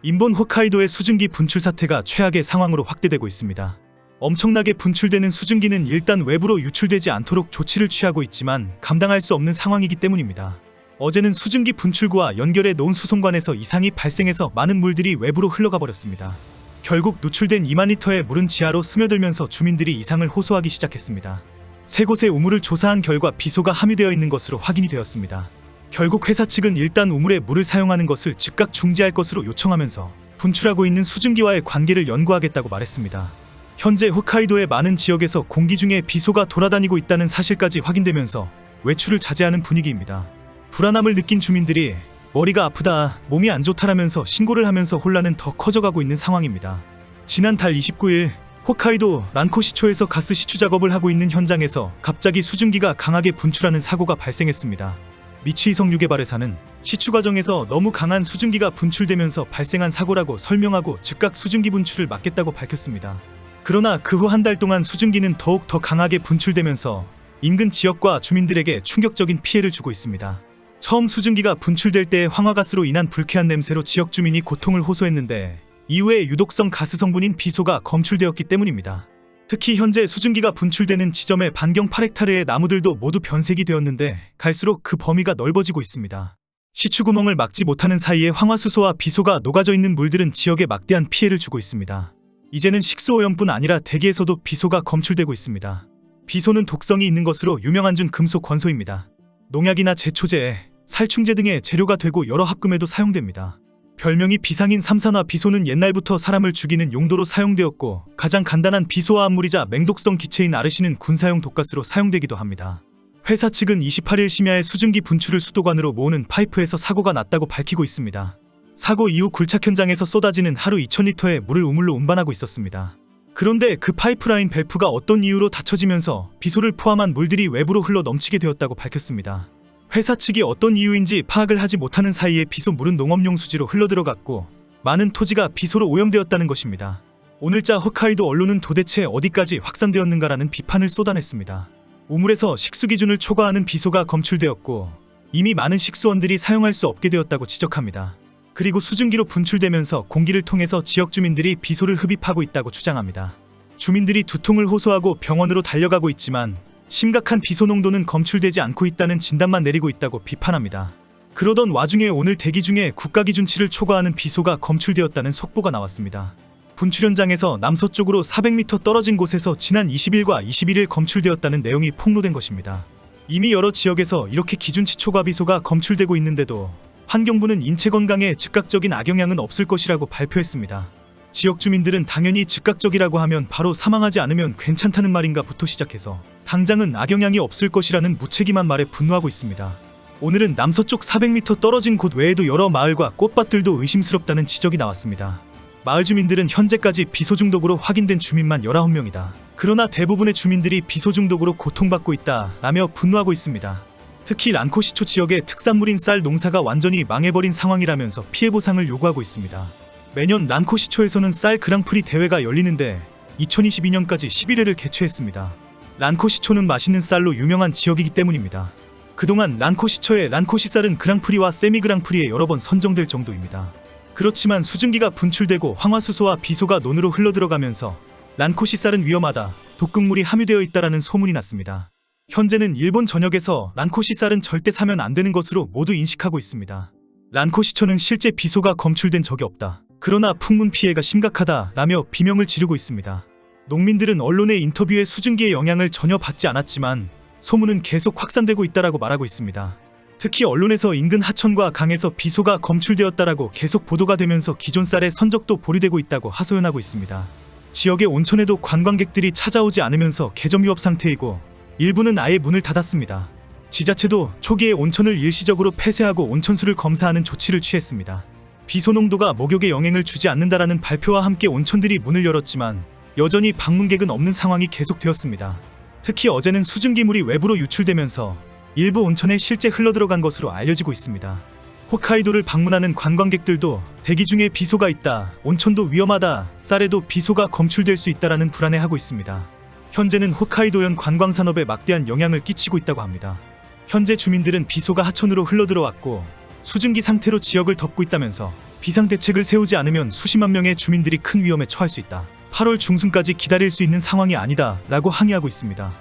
인본 홋카이도의 수증기 분출 사태가 최악의 상황으로 확대되고 있습니다. 엄청나게 분출되는 수증기는 일단 외부로 유출되지 않도록 조치를 취하고 있지만 감당할 수 없는 상황이기 때문입니다. 어제는 수증기 분출구와 연결해 놓은 수송관에서 이상이 발생해서 많은 물들이 외부로 흘러가 버렸습니다. 결국 누출된 2만 리터의 물은 지하로 스며들면서 주민들이 이상을 호소하기 시작했습니다. 세 곳의 우물을 조사한 결과 비소가 함유되어 있는 것으로 확인이 되었습니다. 결국 회사 측은 일단 우물에 물을 사용하는 것을 즉각 중지할 것으로 요청하면서 분출하고 있는 수증기와의 관계를 연구하겠다고 말했습니다. 현재 홋카이도의 많은 지역에서 공기 중에 비소가 돌아다니고 있다는 사실까지 확인되면서 외출을 자제하는 분위기입니다. 불안함을 느낀 주민들이 머리가 아프다, 몸이 안 좋다라면서 신고를 하면서 혼란은 더 커져가고 있는 상황입니다. 지난달 29일 홋카이도 란코시초에서 가스 시추 작업을 하고 있는 현장에서 갑자기 수증기가 강하게 분출하는 사고가 발생했습니다. 미치이성 유게바레사는 시추 과정에서 너무 강한 수증기가 분출되면서 발생한 사고라고 설명하고 즉각 수증기 분출을 막겠다고 밝혔습니다. 그러나 그 후 한 달 동안 수증기는 더욱 더 강하게 분출되면서 인근 지역과 주민들에게 충격적인 피해를 주고 있습니다. 처음 수증기가 분출될 때의 황화가스로 인한 불쾌한 냄새로 지역 주민이 고통을 호소했는데 이후에 유독성 가스 성분인 비소가 검출되었기 때문입니다. 특히 현재 수증기가 분출되는 지점의 반경 8헥타르의 나무들도 모두 변색이 되었는데 갈수록 그 범위가 넓어지고 있습니다. 시추구멍을 막지 못하는 사이에 황화수소와 비소가 녹아져 있는 물들은 지역에 막대한 피해를 주고 있습니다. 이제는 식수오염뿐 아니라 대기에서도 비소가 검출되고 있습니다. 비소는 독성이 있는 것으로 유명한 준 금속 권소입니다. 농약이나 제초제, 살충제 등의 재료가 되고 여러 합금에도 사용됩니다. 별명이 비상인 삼산화 비소는 옛날부터 사람을 죽이는 용도로 사용되었고 가장 간단한 비소화합물이자 맹독성 기체인 아르신은 군사용 독가스로 사용되기도 합니다. 회사 측은 28일 심야에 수증기 분출을 수도관으로 모으는 파이프에서 사고가 났다고 밝히고 있습니다. 사고 이후 굴착 현장에서 쏟아지는 하루 2000리터의 물을 우물로 운반하고 있었습니다. 그런데 그 파이프라인 밸프가 어떤 이유로 닫혀지면서 비소를 포함한 물들이 외부로 흘러 넘치게 되었다고 밝혔습니다. 회사 측이 어떤 이유인지 파악을 하지 못하는 사이에 비소물은 농업용 수지로 흘러들어갔고 많은 토지가 비소로 오염되었다는 것입니다. 오늘자 홋카이도 언론은 도대체 어디까지 확산되었는가라는 비판을 쏟아냈습니다. 우물에서 식수 기준을 초과하는 비소가 검출되었고 이미 많은 식수원들이 사용할 수 없게 되었다고 지적합니다. 그리고 수증기로 분출되면서 공기를 통해서 지역 주민들이 비소를 흡입하고 있다고 주장합니다. 주민들이 두통을 호소하고 병원으로 달려가고 있지만 심각한 비소 농도는 검출되지 않고 있다는 진단만 내리고 있다고 비판합니다. 그러던 와중에 오늘 대기 중에 국가기준치를 초과하는 비소가 검출되었다는 속보가 나왔습니다. 분출 현장에서 남서쪽으로 400m 떨어진 곳에서 지난 20일과 21일 검출되었다는 내용이 폭로된 것입니다. 이미 여러 지역에서 이렇게 기준치 초과 비소가 검출되고 있는데도 환경부는 인체 건강에 즉각적인 악영향은 없을 것이라고 발표했습니다. 지역 주민들은 당연히 즉각적이라고 하면 바로 사망하지 않으면 괜찮다는 말인가부터 시작해서 당장은 악영향이 없을 것이라는 무책임한 말에 분노하고 있습니다. 오늘은 남서쪽 400m 떨어진 곳 외에도 여러 마을과 꽃밭들도 의심스럽다는 지적이 나왔습니다. 마을 주민들은 현재까지 비소 중독으로 확인된 주민만 19명이다. 그러나 대부분의 주민들이 비소 중독으로 고통받고 있다 라며 분노하고 있습니다. 특히 란코시초 지역의 특산물인 쌀 농사가 완전히 망해버린 상황이라면서 피해 보상을 요구하고 있습니다. 매년 란코시초에서는 쌀 그랑프리 대회가 열리는데 2022년까지 11회를 개최했습니다. 란코시초는 맛있는 쌀로 유명한 지역이기 때문입니다. 그동안 란코시초의 란코시 쌀은 그랑프리와 세미 그랑프리에 여러 번 선정될 정도입니다. 그렇지만 수증기가 분출되고 황화수소와 비소가 논으로 흘러들어가면서 란코시 쌀은 위험하다, 독극물이 함유되어 있다라는 소문이 났습니다. 현재는 일본 전역에서 란코시 쌀은 절대 사면 안 되는 것으로 모두 인식하고 있습니다. 란코시초는 실제 비소가 검출된 적이 없다. 그러나 풍문 피해가 심각하다 라며 비명을 지르고 있습니다. 농민들은 언론의 인터뷰에 수증기의 영향을 전혀 받지 않았지만 소문은 계속 확산되고 있다라고 말하고 있습니다. 특히 언론에서 인근 하천과 강에서 비소가 검출되었다라고 계속 보도가 되면서 기존 쌀의 선적도 보류되고 있다고 하소연하고 있습니다. 지역의 온천에도 관광객들이 찾아오지 않으면서 개점 위협 상태이고 일부는 아예 문을 닫았습니다. 지자체도 초기에 온천을 일시적으로 폐쇄하고 온천수를 검사하는 조치를 취했습니다. 비소 농도가 목욕에 영향을 주지 않는다라는 발표와 함께 온천들이 문을 열었지만 여전히 방문객은 없는 상황이 계속되었습니다. 특히 어제는 수증기물이 외부로 유출되면서 일부 온천에 실제 흘러들어간 것으로 알려지고 있습니다. 홋카이도를 방문하는 관광객들도 대기 중에 비소가 있다, 온천도 위험하다, 쌀에도 비소가 검출될 수 있다라는 불안해하고 있습니다. 현재는 홋카이도현 관광산업에 막대한 영향을 끼치고 있다고 합니다. 현재 주민들은 비소가 하천으로 흘러들어왔고 수증기 상태로 지역을 덮고 있다면서 비상대책을 세우지 않으면 수십만 명의 주민들이 큰 위험에 처할 수 있다. 8월 중순까지 기다릴 수 있는 상황이 아니다 라고 항의하고 있습니다.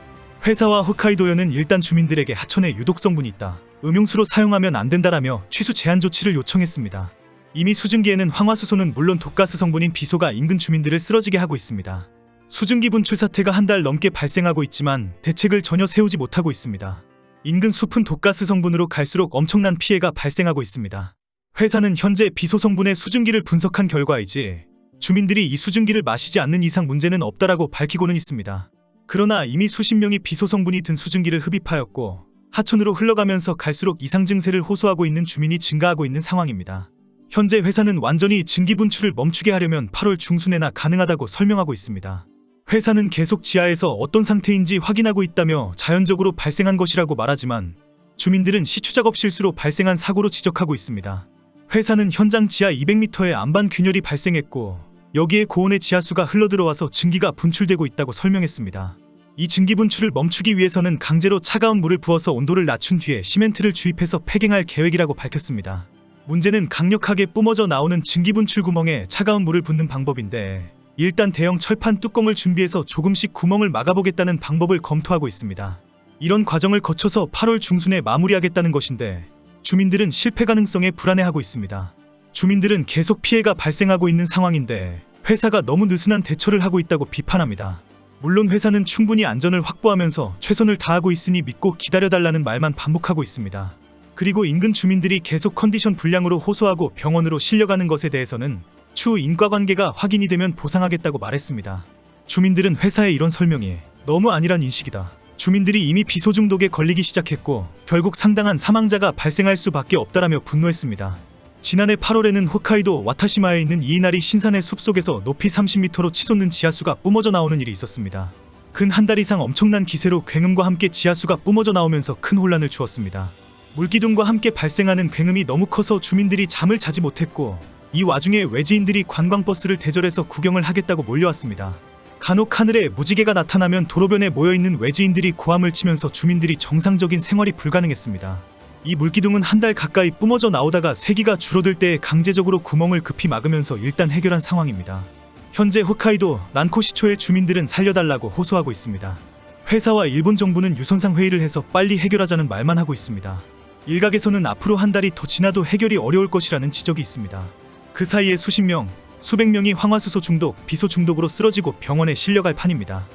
회사와 홋카이도현은 일단 주민들에게 하천에 유독 성분이 있다. 음용수로 사용하면 안 된다라며 취수 제한 조치를 요청했습니다. 이미 수증기에는 황화수소는 물론 독가스 성분인 비소가 인근 주민들을 쓰러지게 하고 있습니다. 수증기 분출 사태가 한 달 넘게 발생하고 있지만 대책을 전혀 세우지 못하고 있습니다. 인근 숲은 독가스 성분으로 갈수록 엄청난 피해가 발생하고 있습니다. 회사는 현재 비소 성분의 수증기를 분석한 결과이지 주민들이 이 수증기를 마시지 않는 이상 문제는 없다라고 밝히고는 있습니다. 그러나 이미 수십 명이 비소 성분이 든 수증기를 흡입하였고 하천으로 흘러가면서 갈수록 이상 증세를 호소하고 있는 주민이 증가하고 있는 상황입니다. 현재 회사는 완전히 증기 분출을 멈추게 하려면 8월 중순에나 가능하다고 설명하고 있습니다. 회사는 계속 지하에서 어떤 상태인지 확인하고 있다며 자연적으로 발생한 것이라고 말하지만 주민들은 시추작업 실수로 발생한 사고로 지적하고 있습니다. 회사는 현장 지하 200m의 안반 균열이 발생했고 여기에 고온의 지하수가 흘러들어와서 증기가 분출되고 있다고 설명했습니다. 이 증기 분출을 멈추기 위해서는 강제로 차가운 물을 부어서 온도를 낮춘 뒤에 시멘트를 주입해서 폐갱할 계획이라고 밝혔습니다. 문제는 강력하게 뿜어져 나오는 증기 분출 구멍에 차가운 물을 붓는 방법인데 일단 대형 철판 뚜껑을 준비해서 조금씩 구멍을 막아보겠다는 방법을 검토하고 있습니다. 이런 과정을 거쳐서 8월 중순에 마무리하겠다는 것인데 주민들은 실패 가능성에 불안해하고 있습니다. 주민들은 계속 피해가 발생하고 있는 상황인데 회사가 너무 느슨한 대처를 하고 있다고 비판합니다. 물론 회사는 충분히 안전을 확보하면서 최선을 다하고 있으니 믿고 기다려달라는 말만 반복하고 있습니다. 그리고 인근 주민들이 계속 컨디션 불량으로 호소하고 병원으로 실려가는 것에 대해서는 추후 인과관계가 확인이 되면 보상하겠다고 말했습니다. 주민들은 회사의 이런 설명이 너무 아니란 인식이다. 주민들이 이미 비소 중독에 걸리기 시작했고 결국 상당한 사망자가 발생할 수밖에 없다라며 분노했습니다. 지난해 8월에는 홋카이도 와타시마에 있는 이이나리 신산의 숲속에서 높이 30m로 치솟는 지하수가 뿜어져 나오는 일이 있었습니다. 근 한 달 이상 엄청난 기세로 굉음과 함께 지하수가 뿜어져 나오면서 큰 혼란을 주었습니다. 물기둥과 함께 발생하는 굉음이 너무 커서 주민들이 잠을 자지 못했고 이 와중에 외지인들이 관광버스를 대절해서 구경을 하겠다고 몰려왔습니다. 간혹 하늘에 무지개가 나타나면 도로변에 모여있는 외지인들이 고함을 치면서 주민들이 정상적인 생활이 불가능했습니다. 이 물기둥은 한 달 가까이 뿜어져 나오다가 세기가 줄어들 때에 강제적으로 구멍을 급히 막으면서 일단 해결한 상황입니다. 현재 홋카이도 란코시초의 주민들은 살려달라고 호소하고 있습니다. 회사와 일본 정부는 유선상 회의를 해서 빨리 해결하자는 말만 하고 있습니다. 일각에서는 앞으로 한 달이 더 지나도 해결이 어려울 것이라는 지적이 있습니다. 그 사이에 수십 명, 수백 명이 황화수소 중독, 비소 중독으로 쓰러지고 병원에 실려갈 판입니다.